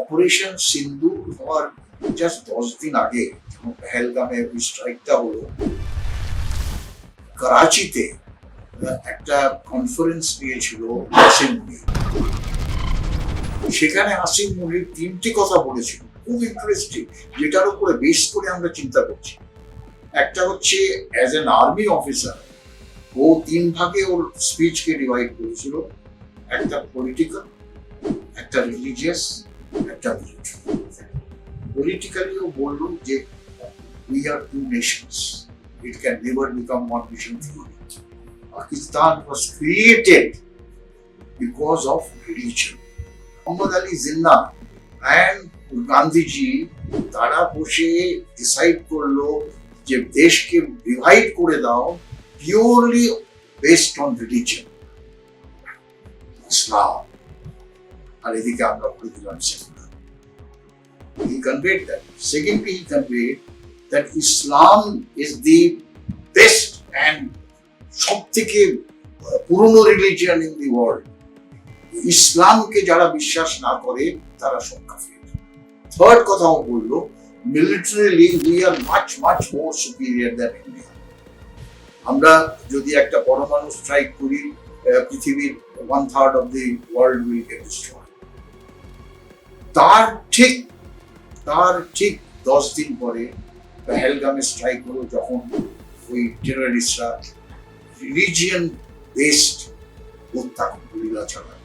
Operation সিন্ধু হওয়ার just 10 দিন আগে যখন পেহেলগামে ওই স্ট্রাইকটা হলো, করাচিতে একটা কনফারেন্স নিয়েছিল আসিম মুনির। সেখানে আসিম মুনির 3টি কথা বলেছিল, খুব ইন্টারেস্টিং, যেটার উপরে বেস করে আমরা চিন্তা করছি। একটা হচ্ছে অ্যাজ অ্যান আর্মি অফিসার ও 3 ভাগে ওর স্পিচকে ডিভাইড করেছিল, একটা পলিটিক্যাল, একটা রিলিজিয়াস, একটা মিলিটারি। পলিটিক্যালি ও বলল যে we are 2 nations, it can never become 1 nation theory. Pakistan was created because of religion. Muhammad Ali Jinnah and Gandhiji তারা বসে ডিসাইড করলো যে দেশকে ডিভাইড করে দাও পিওরলি বেসড অন রিলিজিয়ন, ইসলাম, আর এদিকে আমরা বলে দিলাম secular. He conveyed that. Secondly, he conveyed that Islam is the best and সবথেকে পুরনো রিলিজিয়ন ইন দি ওয়ার্ল্ড। ইসলামকে যারা বিশ্বাস না করে তারা সব কাফির। থার্ড কথাও বললো, militarily we are much much more superior than India. আমরা যদি একটা পরমাণু স্ট্রাইক করি, পৃথিবীর 1/3 of the world will get destroyed. তার ঠিক 10 দিন পরে পেহেলগামে স্ট্রাইক হলো, যখন ওই টেররিস্টরা রিলিজিয়ন বেসড হত্যা গুলিরা চালায়।